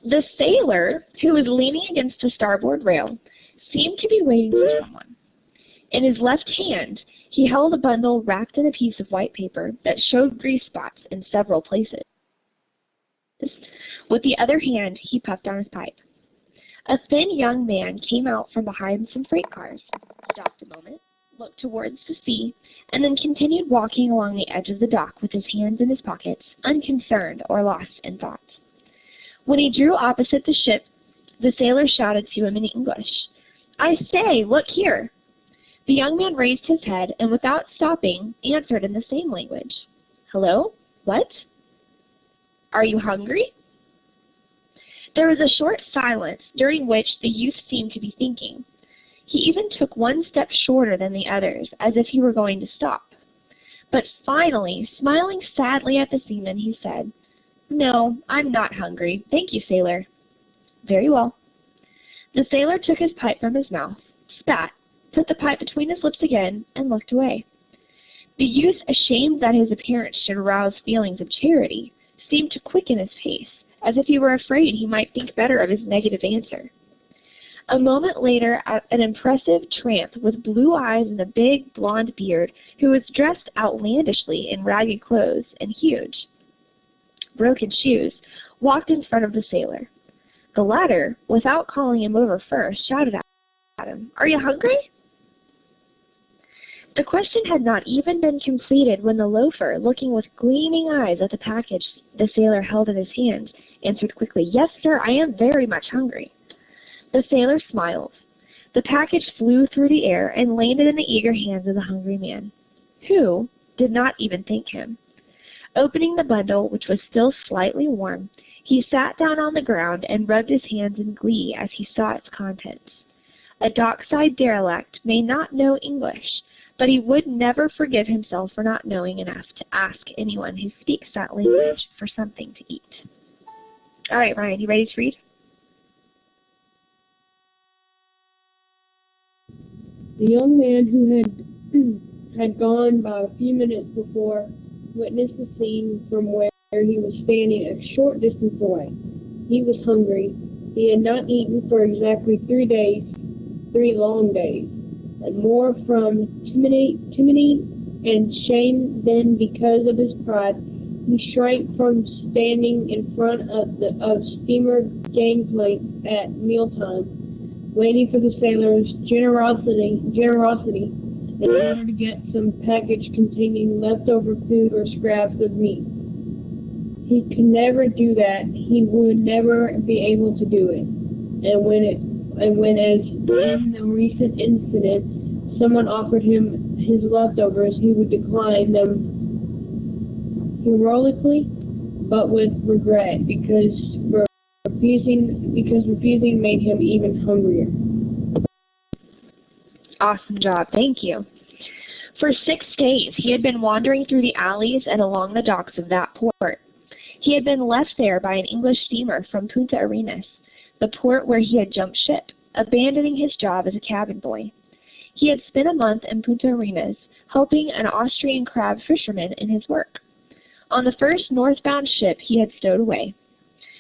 The sailor, who was leaning against the starboard rail, seemed to be waiting for someone. In his left hand, he held a bundle wrapped in a piece of white paper that showed grease spots in several places. With the other hand, he puffed on his pipe. A thin young man came out from behind some freight cars, stopped a moment, looked towards the sea, and then continued walking along the edge of the dock with his hands in his pockets, unconcerned or lost in thought. When he drew opposite the ship, the sailor shouted to him in English, "I say, look here!" The young man raised his head and without stopping answered in the same language. "Hello? What? Are you hungry?" There was a short silence during which the youth seemed to be thinking. He even took one step shorter than the others, as if he were going to stop. But finally, smiling sadly at the seaman, he said, "No, I'm not hungry. Thank you, sailor." "Very well." The sailor took his pipe from his mouth, spat, put the pipe between his lips again, and looked away. The youth, ashamed that his appearance should arouse feelings of charity, seemed to quicken his pace, as if he were afraid he might think better of his negative answer. A moment later, an impressive tramp with blue eyes and a big blonde beard, who was dressed outlandishly in ragged clothes and huge, broken shoes, walked in front of the sailor. The latter, without calling him over first, shouted at him, "Are you hungry?" The question had not even been completed when the loafer, looking with gleaming eyes at the package the sailor held in his hand, answered quickly, "Yes, sir, I am very much hungry." The sailor smiled. The package flew through the air and landed in the eager hands of the hungry man, who did not even thank him. Opening the bundle, which was still slightly warm, he sat down on the ground and rubbed his hands in glee as he saw its contents. A dockside derelict may not know English, but he would never forgive himself for not knowing enough to ask anyone who speaks that language for something to eat. All right, Ryan, you ready to read? The young man who had gone by a few minutes before witnessed the scene from where he was standing a short distance away. He was hungry. He had not eaten for exactly 3 days, 3 long days, and more from timidity and shame than because of his pride. He shrank from standing in front of steamer gangplanks at mealtime, waiting for the sailor's generosity in order to get some package containing leftover food or scraps of meat. He could never do that. He would never be able to do it. And when, as in the recent incident, someone offered him his leftovers, he would decline them heroically, but with regret, because refusing made him even hungrier. Awesome job. Thank you. For 6 days, he had been wandering through the alleys and along the docks of that port. He had been left there by an English steamer from Punta Arenas, the port where he had jumped ship, abandoning his job as a cabin boy. He had spent a month in Punta Arenas, helping an Austrian crab fisherman in his work. On the first northbound ship he had stowed away.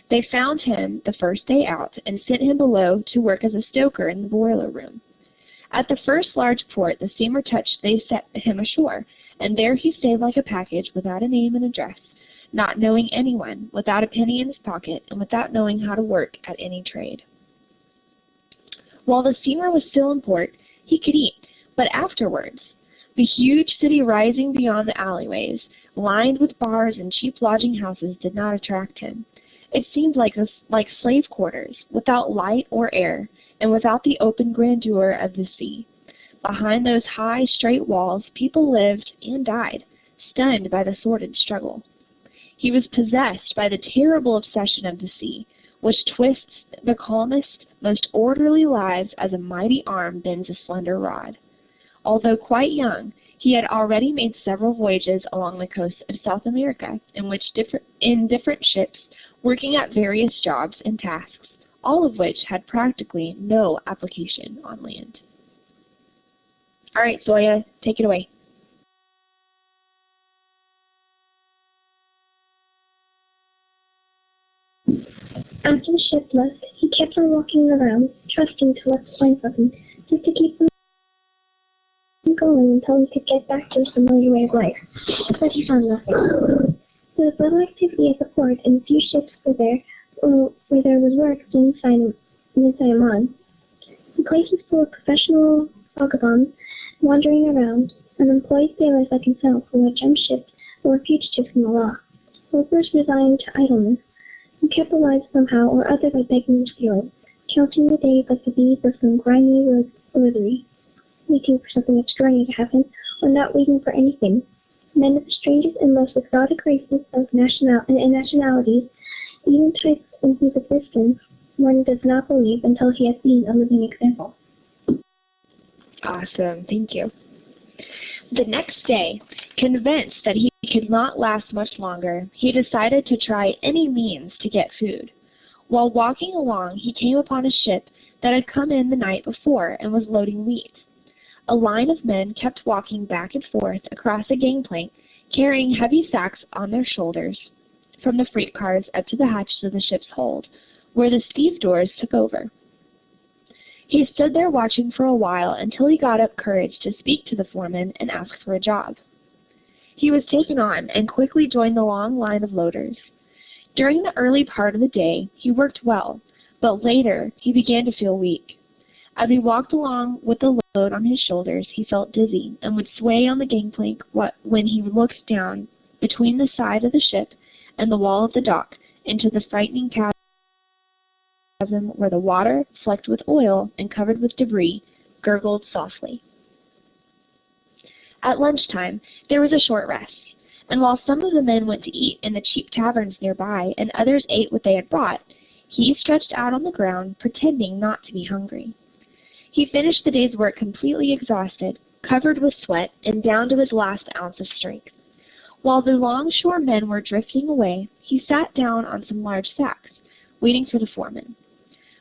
They found him the first day out and sent him below to work as a stoker in the boiler room. At the first large port the steamer touched, they set him ashore, and there he stayed like a package without a name and address, not knowing anyone, without a penny in his pocket, and without knowing how to work at any trade. While the steamer was still in port, he could eat, but afterwards, the huge city rising beyond the alleyways, lined with bars and cheap lodging houses, did not attract him. It seemed like slave quarters, without light or air, and without the open grandeur of the sea. Behind those high, straight walls, people lived and died, stunned by the sordid struggle. He was possessed by the terrible obsession of the sea, which twists the calmest, most orderly lives as a mighty arm bends a slender rod. Although quite young, he had already made several voyages along the coast of South America, in different ships, working at various jobs and tasks, all of which had practically no application on land. All right, Zoya, take it away. After the ship left, he kept on walking around, trusting to luck's find something, just to keep him going until he could get back to his familiar way of life. But he found nothing. There was little activity at the port, and a few ships were there, where there was work being signed on. The place was full of professional vagabonds wandering around, unemployed sailors like himself who had jumped ship or were fugitives from the law, workers resigned to idleness, who kept alive somehow or other by begging and stealing, counting the days like the beads of some grimy rosary, waiting for something extraordinary to happen, or not waiting for anything. Men of the strangest and most exotic races of nationalities, even types in whose existence one does not believe until he has seen a living example. Awesome, thank you. The next day, convinced that he could not last much longer, he decided to try any means to get food. While walking along, he came upon a ship that had come in the night before and was loading wheat. A line of men kept walking back and forth across a gangplank, carrying heavy sacks on their shoulders from the freight cars up to the hatches of the ship's hold, where the stevedores took over. He stood there watching for a while until he got up courage to speak to the foreman and ask for a job. He was taken on and quickly joined the long line of loaders. During the early part of the day, he worked well, but later he began to feel weak. As he walked along with the load on his shoulders, he felt dizzy and would sway on the gangplank when he looked down between the side of the ship and the wall of the dock into the frightening chasm where the water, flecked with oil and covered with debris, gurgled softly. At lunchtime, there was a short rest, and while some of the men went to eat in the cheap taverns nearby and others ate what they had brought, he stretched out on the ground, pretending not to be hungry. He finished the day's work completely exhausted, covered with sweat, and down to his last ounce of strength. While the longshore men were drifting away, he sat down on some large sacks, waiting for the foreman.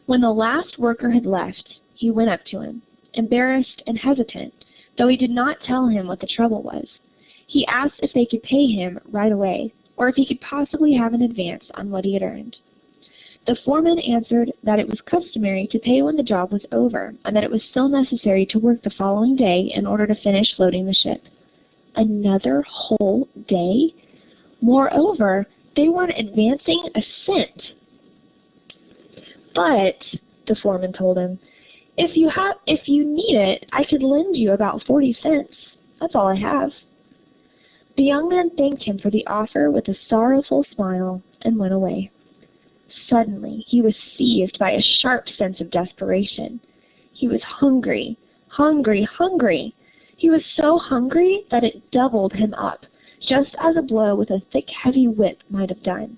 When the last worker had left, he went up to him, embarrassed and hesitant, though he did not tell him what the trouble was. He asked if they could pay him right away, or if he could possibly have an advance on what he had earned. The foreman answered that it was customary to pay when the job was over, and that it was still necessary to work the following day in order to finish loading the ship. Another whole day? Moreover, they weren't advancing a cent. But, the foreman told him, if you need it, I could lend you about 40 cents. That's all I have. The young man thanked him for the offer with a sorrowful smile and went away. Suddenly, he was seized by a sharp sense of desperation. He was hungry, hungry, hungry. He was so hungry that it doubled him up, just as a blow with a thick, heavy whip might have done.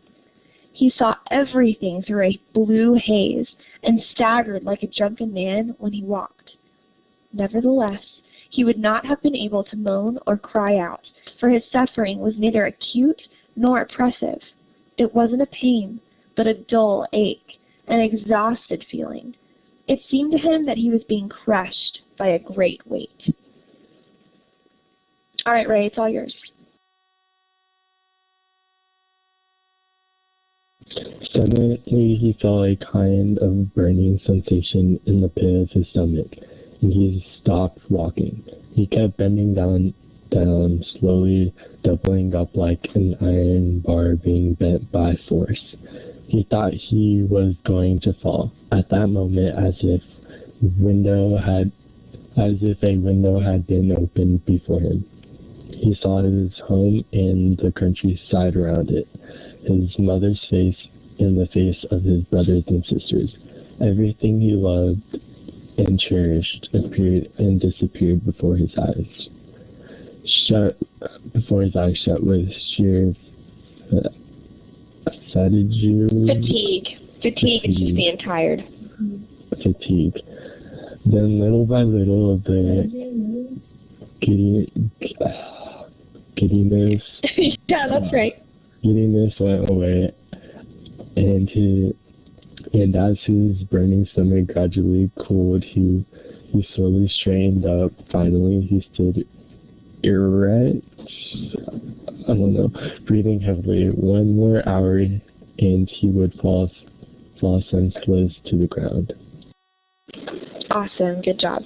He saw everything through a blue haze and staggered like a drunken man when he walked. Nevertheless, he would not have been able to moan or cry out, for his suffering was neither acute nor oppressive. It wasn't a pain, but a dull ache, an exhausted feeling. It seemed to him that he was being crushed by a great weight. All right, Ray, it's all yours. Suddenly he felt a kind of burning sensation in the pit of his stomach, and he stopped walking. He kept bending down, slowly doubling up like an iron bar being bent by force. He thought he was going to fall. At that moment, as if a window had been opened before him. He saw his home and the countryside around it, his mother's face and the face of his brothers and sisters. Everything he loved and cherished appeared and disappeared before his eyes. Shut with sheer Fatigue. Fatigue is just being tired. Fatigue. Then little by little the giddiness. Yeah, that's right. Giddiness went away, and as his burning stomach gradually cooled, he slowly straightened up. Finally, he stood erect. Breathing heavily. One more hour, and he would fall fall senseless to the ground. Awesome, good job.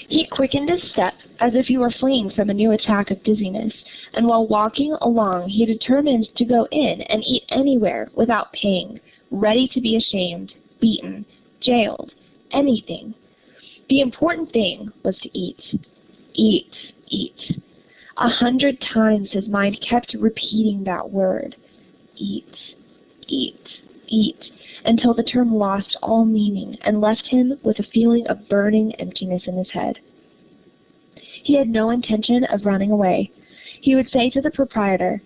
He quickened his step as if he were fleeing from a new attack of dizziness, and while walking along, he determined to go in and eat anywhere without paying, ready to be ashamed, beaten, jailed, anything. The important thing was to eat. Eat, eat. 100 times his mind kept repeating that word. Eat, eat, eat, until the term lost all meaning and left him with a feeling of burning emptiness in his head. He had no intention of running away. He would say to the proprietor,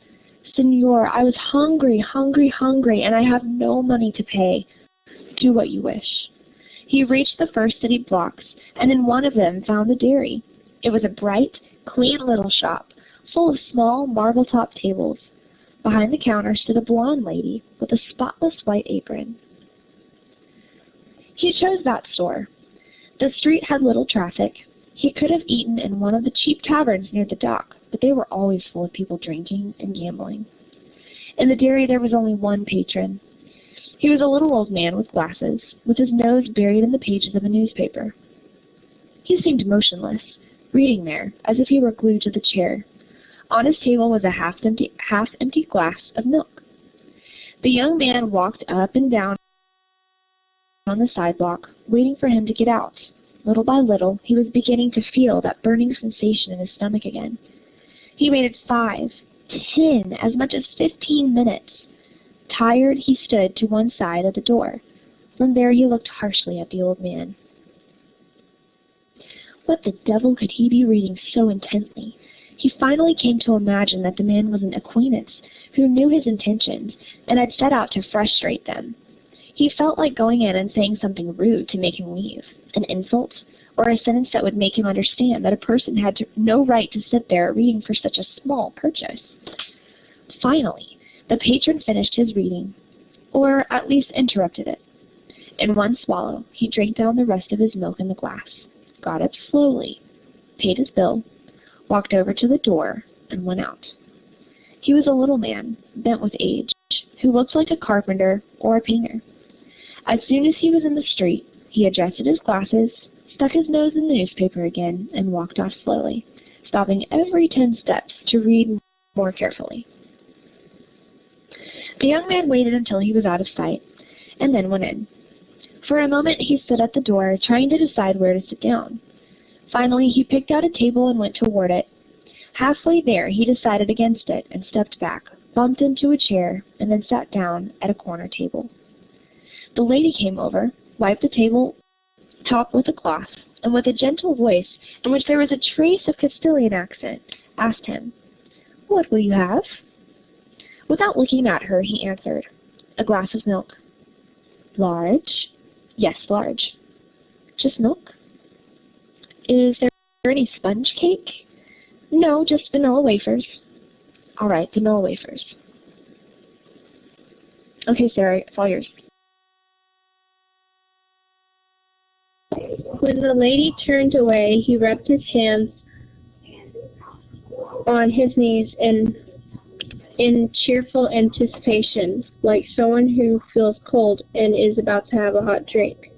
"Senor, I was hungry, hungry, hungry, and I have no money to pay. Do what you wish." He reached the first city blocks, and in one of them found the dairy. It was a bright, clean little shop, full of small marble-top tables. Behind the counter stood a blonde lady with a spotless white apron. He chose that store. The street had little traffic. He could have eaten in one of the cheap taverns near the dock, but they were always full of people drinking and gambling. In the dairy there was only one patron. He was a little old man with glasses, with his nose buried in the pages of a newspaper. He seemed motionless, reading there, as if he were glued to the chair. On his table was a half-empty glass of milk. The young man walked up and down on the sidewalk, waiting for him to get out. Little by little, he was beginning to feel that burning sensation in his stomach again. He waited 5, 10, as much as 15 minutes. Tired, he stood to one side of the door. From there he looked harshly at the old man. What the devil could he be reading so intently? He finally came to imagine that the man was an acquaintance who knew his intentions and had set out to frustrate them. He felt like going in and saying something rude to make him leave, an insult, or a sentence that would make him understand that a person had no right to sit there reading for such a small purchase. Finally, the patron finished his reading, or at least interrupted it. In one swallow, he drank down the rest of his milk in the glass, got up slowly, paid his bill, walked over to the door, and went out. He was a little man, bent with age, who looked like a carpenter or a painter. As soon as he was in the street, he adjusted his glasses, stuck his nose in the newspaper again, and walked off slowly, stopping every 10 steps to read more carefully. The young man waited until he was out of sight, and then went in. For a moment he stood at the door, trying to decide where to sit down. Finally, he picked out a table and went toward it. Halfway there, he decided against it and stepped back, bumped into a chair, and then sat down at a corner table. The lady came over, wiped the table top with a cloth, and with a gentle voice, in which there was a trace of Castilian accent, asked him, "What will you have?" Without looking at her, he answered, "A glass of milk." "Large?" "Yes, large." "Just milk?" "Is there any sponge cake?" "No, just vanilla wafers." "All right, vanilla wafers." "Okay, Sarah, it's all yours." When the lady turned away, he rubbed his hands on his knees in cheerful anticipation, like someone who feels cold and is about to have a hot drink.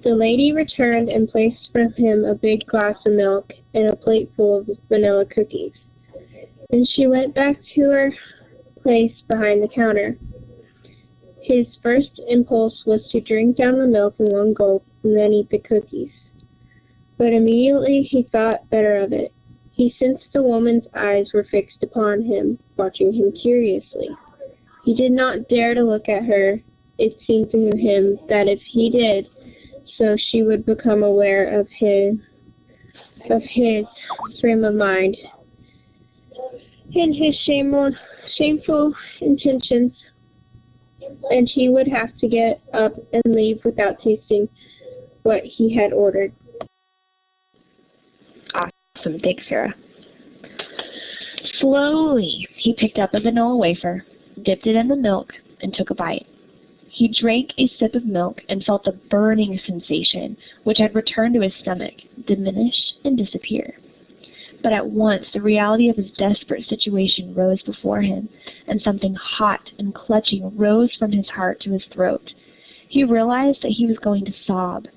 The lady returned and placed for him a big glass of milk and a plate full of vanilla cookies. Then she went back to her place behind the counter. His first impulse was to drink down the milk in one gulp and then eat the cookies. But immediately he thought better of it. He sensed the woman's eyes were fixed upon him, watching him curiously. He did not dare to look at her. It seemed to him that if he did so, she would become aware of his frame of mind and his shameful intentions, and he would have to get up and leave without tasting what he had ordered. Awesome, thanks, Sarah. Slowly, he picked up a vanilla wafer, dipped it in the milk, and took a bite. He drank a sip of milk and felt the burning sensation, which had returned to his stomach, diminish and disappear. But at once the reality of his desperate situation rose before him, and something hot and clutching rose from his heart to his throat. He realized that he was going to sob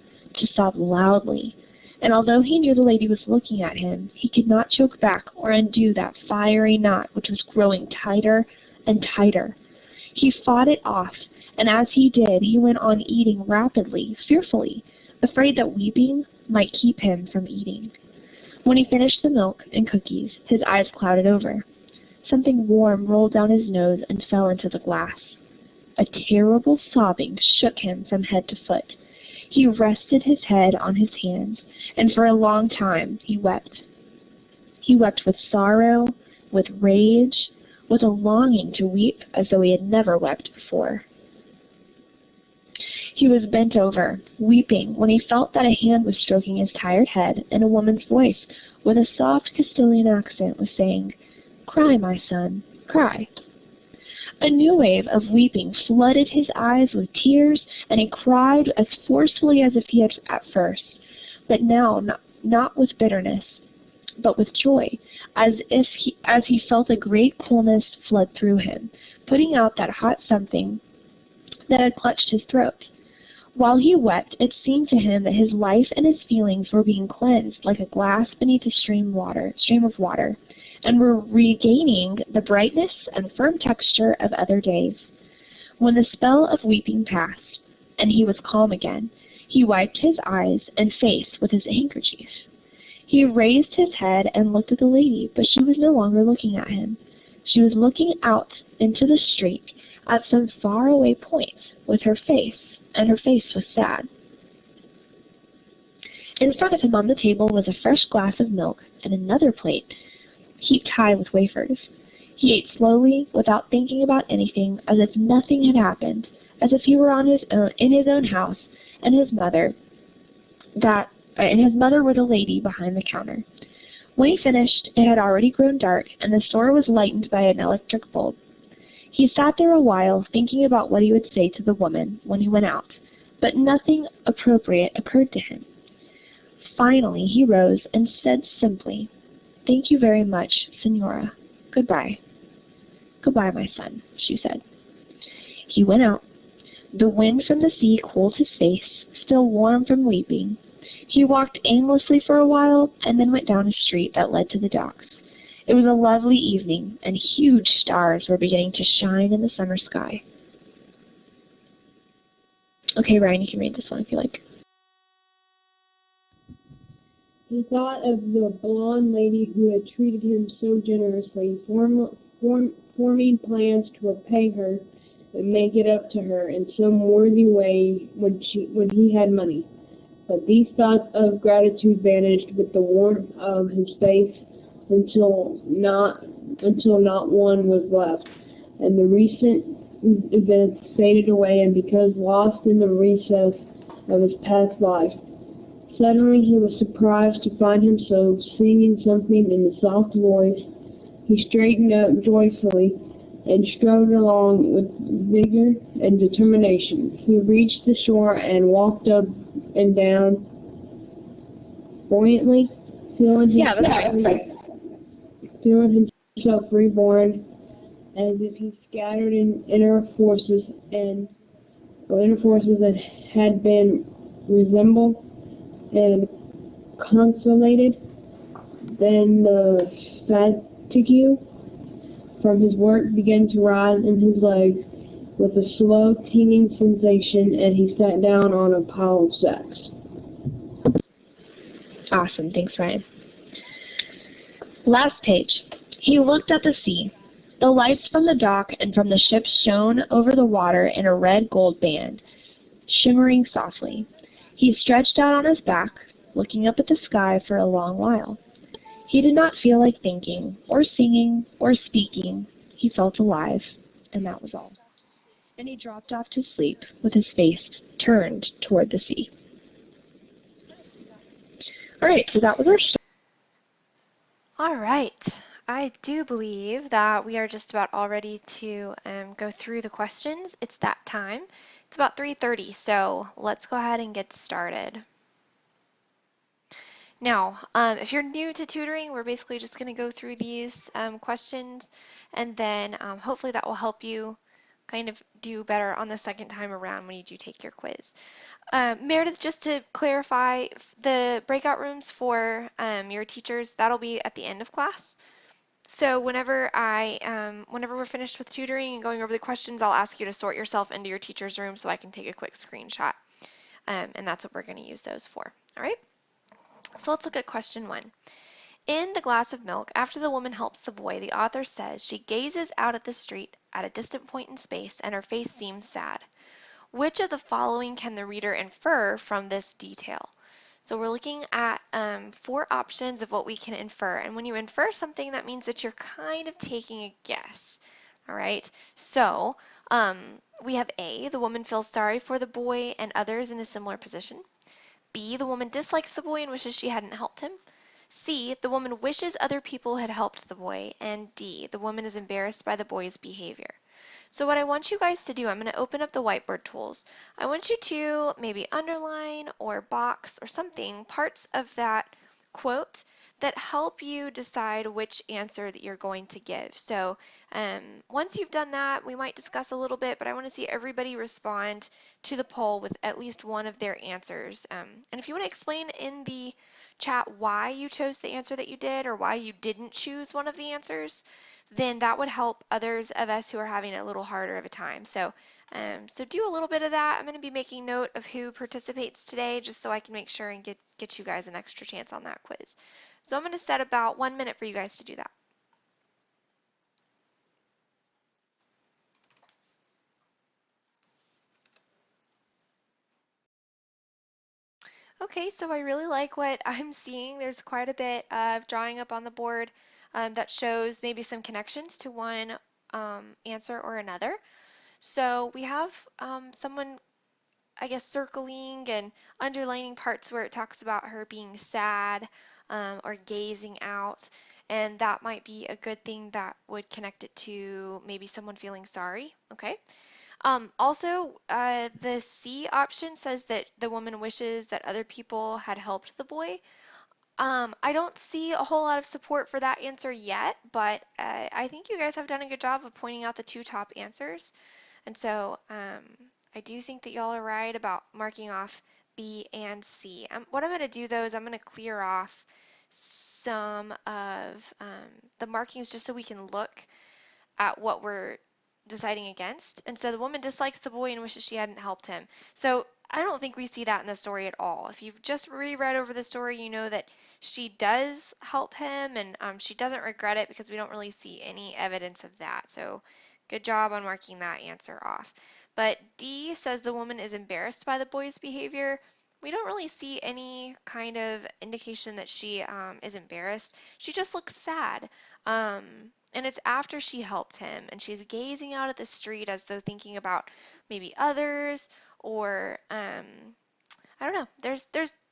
loudly. And although he knew the lady was looking at him, he could not choke back or undo that fiery knot which was growing tighter and tighter. He fought it off, and as he did, he went on eating rapidly, fearfully, afraid that weeping might keep him from eating. When he finished the milk and cookies, his eyes clouded over. Something warm rolled down his nose and fell into the glass. A terrible sobbing shook him from head to foot. He rested his head on his hands, and for a long time he wept. He wept with sorrow, with rage, with a longing to weep as though he had never wept before. He was bent over, weeping, when he felt that a hand was stroking his tired head, and a woman's voice, with a soft Castilian accent, was saying, "Cry, my son, cry." A new wave of weeping flooded his eyes with tears, and he cried as forcefully as if he had at first, but now not with bitterness, but with joy, as he felt a great coolness flood through him, putting out that hot something that had clutched his throat. While he wept, it seemed to him that his life and his feelings were being cleansed like a glass beneath a stream of water, and were regaining the brightness and firm texture of other days. When the spell of weeping passed, and he was calm again, he wiped his eyes and face with his handkerchief. He raised his head and looked at the lady, but she was no longer looking at him. She was looking out into the street at some faraway point with her face, and her face was sad. In front of him on the table was a fresh glass of milk and another plate heaped high with wafers. He ate slowly, without thinking about anything, as if nothing had happened, as if he were in his own house, and his mother were the lady behind the counter. When he finished, it had already grown dark, and the store was lightened by an electric bulb. He sat there a while, thinking about what he would say to the woman when he went out, but nothing appropriate occurred to him. Finally, he rose and said simply, "Thank you very much, Senora. Goodbye." "Goodbye, my son," she said. He went out. The wind from the sea cooled his face, still warm from weeping. He walked aimlessly for a while, and then went down a street that led to the docks. It was a lovely evening, and huge stars were beginning to shine in the summer sky. Okay, Ryan, you can read this one if you like. He thought of the blonde lady who had treated him so generously, forming plans to repay her and make it up to her in some worthy way when he had money. But these thoughts of gratitude vanished with the warmth of his face until not one was left, and the recent events faded away and became lost in the recess of his past life. Suddenly he was surprised to find himself singing something in a soft voice. He straightened up joyfully and strode along with vigor and determination. He reached the shore and walked up and down buoyantly, feeling himself reborn, as if he scattered in inner forces that had been resembled and consolidated. Then the fatigue from his work began to rise in his legs with a slow tingling sensation, and he sat down on a pile of sacks. Awesome, thanks, Ryan. Last page. He looked at the sea. The lights from the dock and from the ship shone over the water in a red gold band, shimmering softly. He stretched out on his back, looking up at the sky for a long while. He did not feel like thinking, or singing, or speaking. He felt alive, and that was all. And he dropped off to sleep with his face turned toward the sea. All right, so that was our story. All right. I do believe that we are just about all ready to go through the questions. It's that time. It's about 3:30, so let's go ahead and get started. Now, if you're new to tutoring, we're basically just going to go through these questions, and then hopefully that will help you kind of do better on the second time around when you do take your quiz. Meredith, just to clarify, the breakout rooms for your teachers, that'll be at the end of class. So whenever we're finished with tutoring and going over the questions, I'll ask you to sort yourself into your teacher's room so I can take a quick screenshot. And that's what we're going to use those for. All right. So let's look at question 1. In the glass of milk, after the woman helps the boy, the author says she gazes out at the street at a distant point in space and her face seems sad. Which of the following can the reader infer from this detail? So we're looking at 4 options of what we can infer. And when you infer something, that means that you're kind of taking a guess. All right. So we have A, the woman feels sorry for the boy and others in a similar position. B, the woman dislikes the boy and wishes she hadn't helped him. C, the woman wishes other people had helped the boy. And D, the woman is embarrassed by the boy's behavior. So what I want you guys to do, I'm going to open up the whiteboard tools. I want you to maybe underline or box or something parts of that quote that help you decide which answer that you're going to give. So once you've done that, we might discuss a little bit, but I want to see everybody respond to the poll with at least one of their answers. And if you want to explain in the chat why you chose the answer that you did or why you didn't choose one of the answers, then that would help others of us who are having a little harder of a time. So do a little bit of that. I'm going to be making note of who participates today just so I can make sure and get you guys an extra chance on that quiz. So I'm going to set about 1 minute for you guys to do that. Okay, so I really like what I'm seeing. There's quite a bit of drawing up on the board that shows maybe some connections to one answer or another. So we have someone, I guess, circling and underlining parts where it talks about her being sad or gazing out. And that might be a good thing that would connect it to maybe someone feeling sorry. Okay. Also, the C option says that the woman wishes that other people had helped the boy. I don't see a whole lot of support for that answer yet, but I think you guys have done a good job of pointing out the 2 top answers. And so I do think that y'all are right about marking off B and C. What I'm going to do though is I'm going to clear off some of the markings just so we can look at what we're deciding against. And so the woman dislikes the boy and wishes she hadn't helped him. So I don't think we see that in the story at all. If you've just reread over the story, you know that she does help him and she doesn't regret it because we don't really see any evidence of that. So good job on marking that answer off. But D says the woman is embarrassed by the boy's behavior. We don't really see any kind of indication that she is embarrassed. She just looks sad. And it's after she helped him and she's gazing out at the street as though thinking about maybe others or I don't know. Those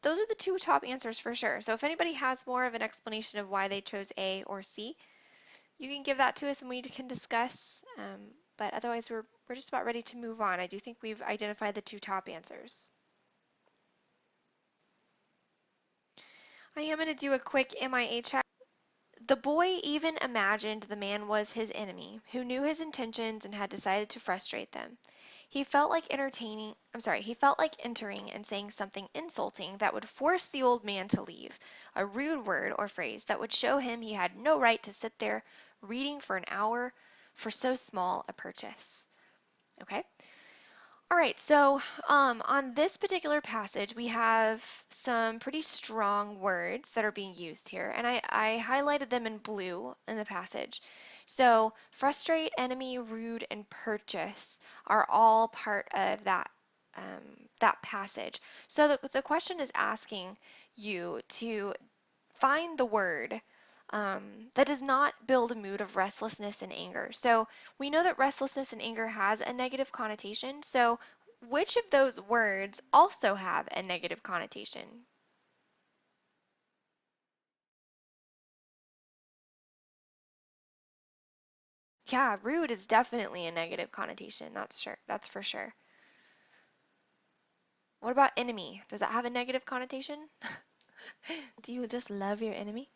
are the 2 top answers for sure. So if anybody has more of an explanation of why they chose A or C, you can give that to us and we can discuss. But otherwise, we're just about ready to move on. I do think we've identified the 2 top answers. I am going to do a quick MIA check. The boy even imagined the man was his enemy, who knew his intentions and had decided to frustrate them. He felt like he felt like entering and saying something insulting that would force the old man to leave, a rude word or phrase that would show him he had no right to sit there reading for an hour for so small a purchase. Okay? All right, so on this particular passage, we have some pretty strong words that are being used here, and I highlighted them in blue in the passage. So frustrate, enemy, rude, and purchase are all part of that passage. So the question is asking you to find the word that does not build a mood of restlessness and anger. So we know that restlessness and anger has a negative connotation. So which of those words also have a negative connotation? Yeah, rude is definitely a negative connotation. That's for sure. What about enemy? Does that have a negative connotation? Do you just love your enemy?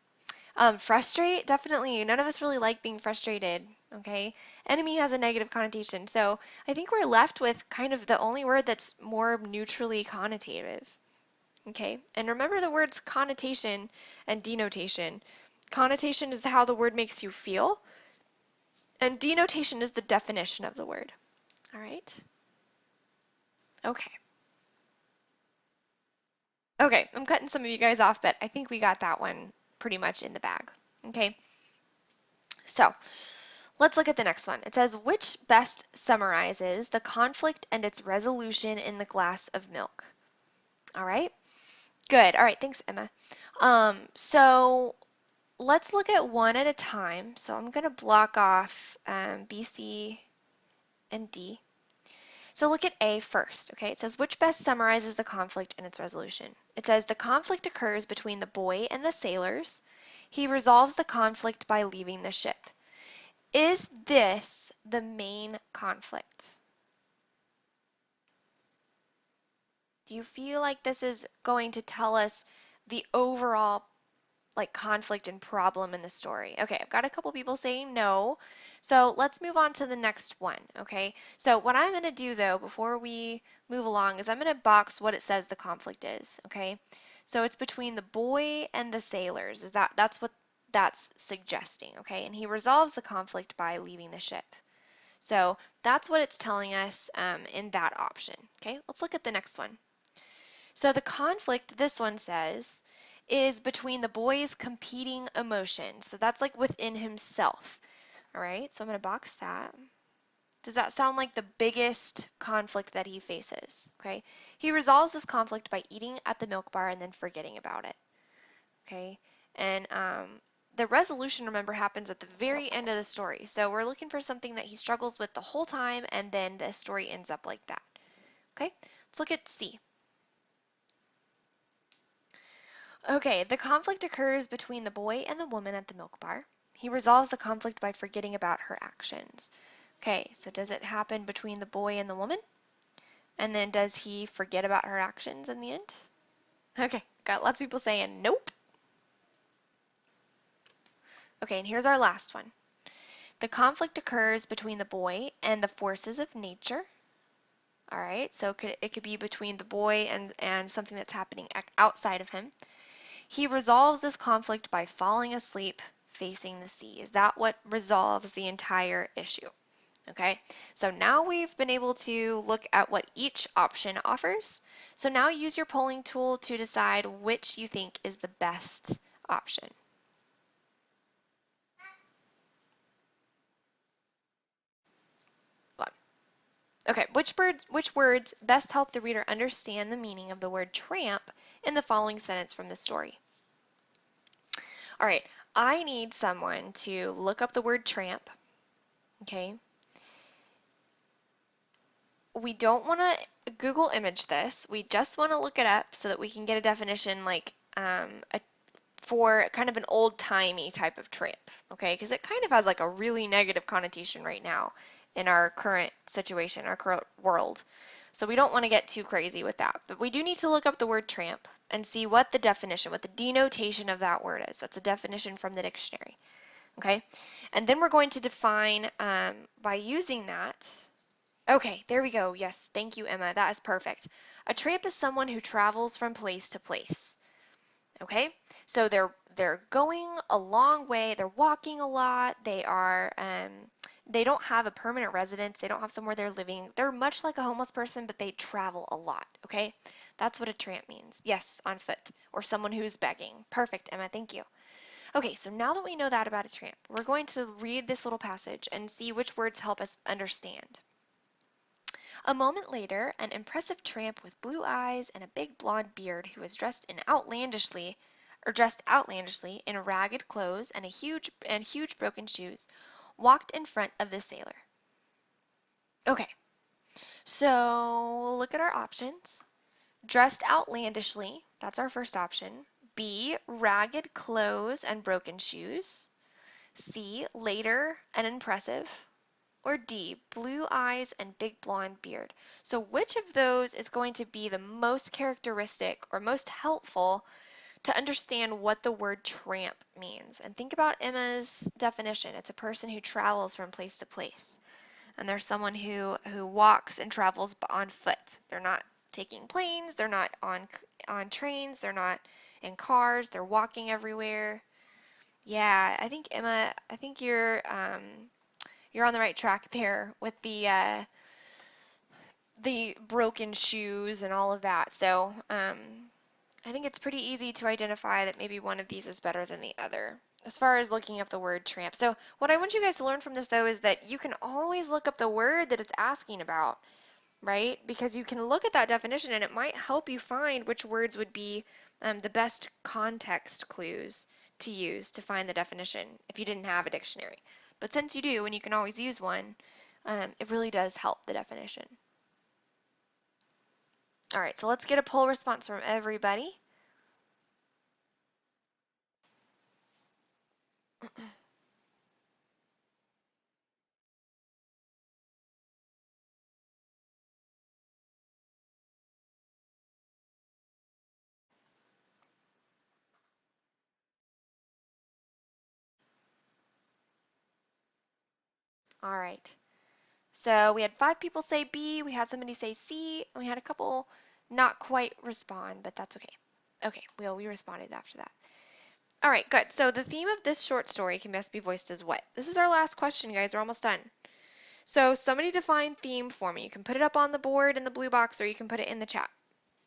Frustrate, definitely. None of us really like being frustrated, okay? Enemy has a negative connotation, so I think we're left with kind of the only word that's more neutrally connotative, okay? And remember the words connotation and denotation. Connotation is how the word makes you feel, and denotation is the definition of the word, all right? Okay. Okay, I'm cutting some of you guys off, but I think we got that one pretty much in the bag, okay? So, let's look at the next one. It says, which best summarizes the conflict and its resolution in the glass of milk? All right, good. All right, thanks, Emma. So let's look at one at a time. So I'm going to block off B, C, and D. So look at A first, okay? It says, which best summarizes the conflict and its resolution? It says, the conflict occurs between the boy and the sailors. He resolves the conflict by leaving the ship. Is this the main conflict? Do you feel like this is going to tell us the overall like conflict and problem in the story? Okay, I've got a couple people saying no. So let's move on to the next one, okay? So what I'm going to do though before we move along is I'm going to box what it says the conflict is, okay? So it's between the boy and the sailors. That's what that's suggesting, okay? And he resolves the conflict by leaving the ship. So that's what it's telling us in that option, okay? Let's look at the next one. So the conflict, this one says, is between the boy's competing emotions. So that's like within himself. All right, so I'm going to box that. Does that sound like the biggest conflict that he faces? Okay, he resolves this conflict by eating at the milk bar and then forgetting about it. Okay, and the resolution, remember, happens at the very end of the story. So we're looking for something that he struggles with the whole time, and then the story ends up like that. Okay, let's look at C. Okay, the conflict occurs between the boy and the woman at the milk bar. He resolves the conflict by forgetting about her actions. Okay, so does it happen between the boy and the woman? And then does he forget about her actions in the end? Okay, got lots of people saying nope. Okay, and here's our last one. The conflict occurs between the boy and the forces of nature. All right, so it could be between the boy and something that's happening outside of him. He resolves this conflict by falling asleep facing the sea. Is that what resolves the entire issue? Okay, so now we've been able to look at what each option offers. So now use your polling tool to decide which you think is the best option. Okay, which words best help the reader understand the meaning of the word tramp in the following sentence from the story? All right, I need someone to look up the word tramp, okay? We don't want to Google image this. We just want to look it up so that we can get a definition like for kind of an old-timey type of tramp, okay? Because it kind of has like a really negative connotation right now in our current situation, our current world. So we don't want to get too crazy with that. But we do need to look up the word tramp and see what the definition, what the denotation of that word is. That's a definition from the dictionary, okay? And then we're going to define by using that. Okay, there we go. Yes, thank you, Emma. That is perfect. A tramp is someone who travels from place to place. Okay, so they're going a long way. They're walking a lot. They don't have a permanent residence. They don't have somewhere they're living. They're much like a homeless person, but they travel a lot. Okay, that's what a tramp means. Yes, on foot or someone who's begging. Perfect, Emma. Thank you. Okay, so now that we know that about a tramp, we're going to read this little passage and see which words help us understand. A moment later, an impressive tramp with blue eyes and a big blond beard who was dressed outlandishly in ragged clothes and huge broken shoes, walked in front of the sailor. Okay, so look at our options. Dressed outlandishly, that's our first option. B, ragged clothes and broken shoes. C, later and impressive. Or D, blue eyes and big blonde beard. So which of those is going to be the most characteristic or most helpful to understand what the word tramp means. And think about Emma's definition. It's a person who travels from place to place. And they're someone who walks and travels on foot. They're not taking planes, they're not on trains, they're not in cars, they're walking everywhere. Yeah, I think Emma, I think you're on the right track there with the broken shoes and all of that. So I think it's pretty easy to identify that maybe one of these is better than the other as far as looking up the word tramp. So what I want you guys to learn from this though is that you can always look up the word that it's asking about, right? Because you can look at that definition and it might help you find which words would be the best context clues to use to find the definition if you didn't have a dictionary. But since you do and you can always use one, it really does help the definition. All right, so let's get a poll response from everybody. All right. So we had 5 people say B, we had somebody say C, and we had a couple not quite respond, but that's okay. Okay, well, we responded after that. All right, good. So the theme of this short story can best be voiced as what? This is our last question, guys. We're almost done. So somebody define theme for me. You can put it up on the board in the blue box, or you can put it in the chat.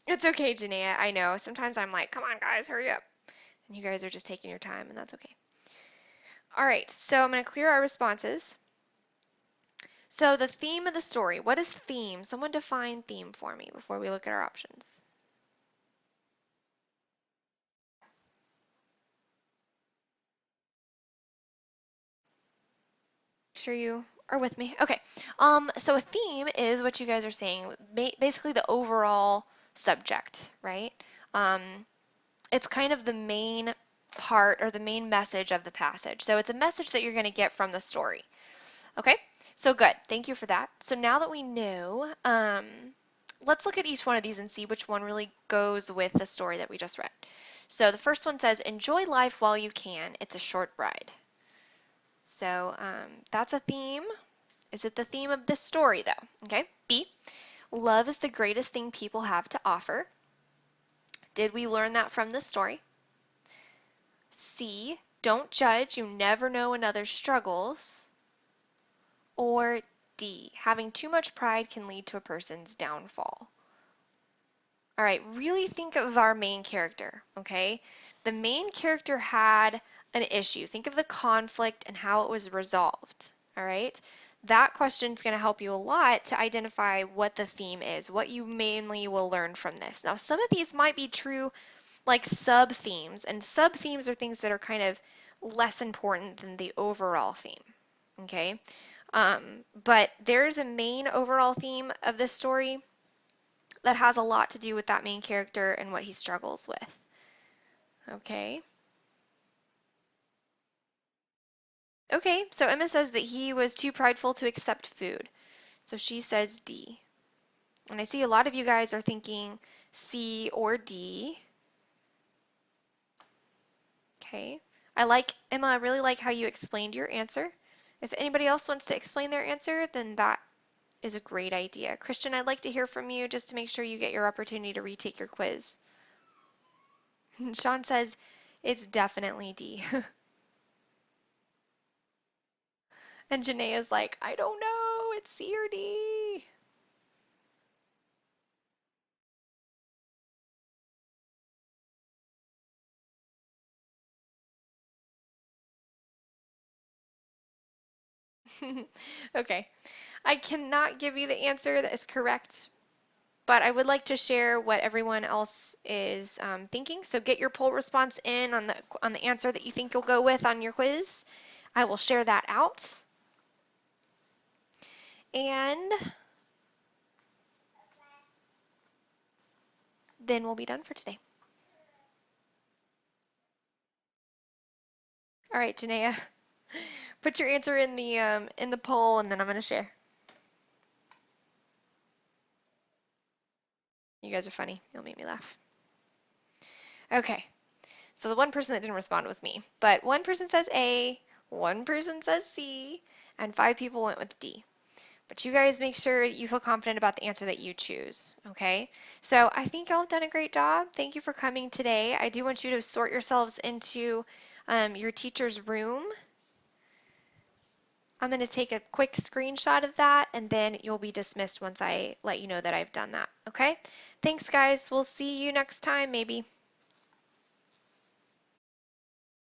It's okay, Janaea. I know. Sometimes I'm like, come on, guys, hurry up. And you guys are just taking your time, and that's okay. All right, so I'm going to clear our responses. So the theme of the story, what is theme? Someone define theme for me before we look at our options. Make sure you are with me. Okay. So a theme is what you guys are saying, basically the overall subject, right? It's kind of the main part or the main message of the passage. So it's a message that you're going to get from the story. Okay, so good. Thank you for that. So now that we know, let's look at each one of these and see which one really goes with the story that we just read. So the first one says, enjoy life while you can. It's a short ride. So that's a theme. Is it the theme of this story though? Okay. B, love is the greatest thing people have to offer. Did we learn that from this story? C, don't judge. You never know another's struggles. Or D, having too much pride can lead to a person's downfall. All right, really think of our main character, okay? The main character had an issue. Think of the conflict and how it was resolved, all right? That question is going to help you a lot to identify what the theme is, what you mainly will learn from this. Now, some of these might be true like sub-themes, and sub-themes are things that are kind of less important than the overall theme, okay? But there's a main overall theme of this story that has a lot to do with that main character and what he struggles with. Okay. Okay, so Emma says that he was too prideful to accept food. So she says D. And I see a lot of you guys are thinking C or D. Okay. Emma, I really like how you explained your answer. If anybody else wants to explain their answer, then that is a great idea. Christian, I'd like to hear from you just to make sure you get your opportunity to retake your quiz. Sean says it's definitely D. And Janae is like, I don't know, it's C or D. Okay, I cannot give you the answer that is correct, but I would like to share what everyone else is thinking. So get your poll response in on the answer that you think you'll go with on your quiz. I will share that out. And then we'll be done for today. All right, Janaea, put your answer in the poll, and then I'm gonna share. You guys are funny. You'll make me laugh. Okay. So the one person that didn't respond was me. But one person says A, one person says C, and 5 people went with D. But you guys make sure you feel confident about the answer that you choose, okay? So I think y'all have done a great job. Thank you for coming today. I do want you to sort yourselves into your teacher's room. I'm going to take a quick screenshot of that, and then you'll be dismissed once I let you know that I've done that, okay? Thanks, guys. We'll see you next time, maybe.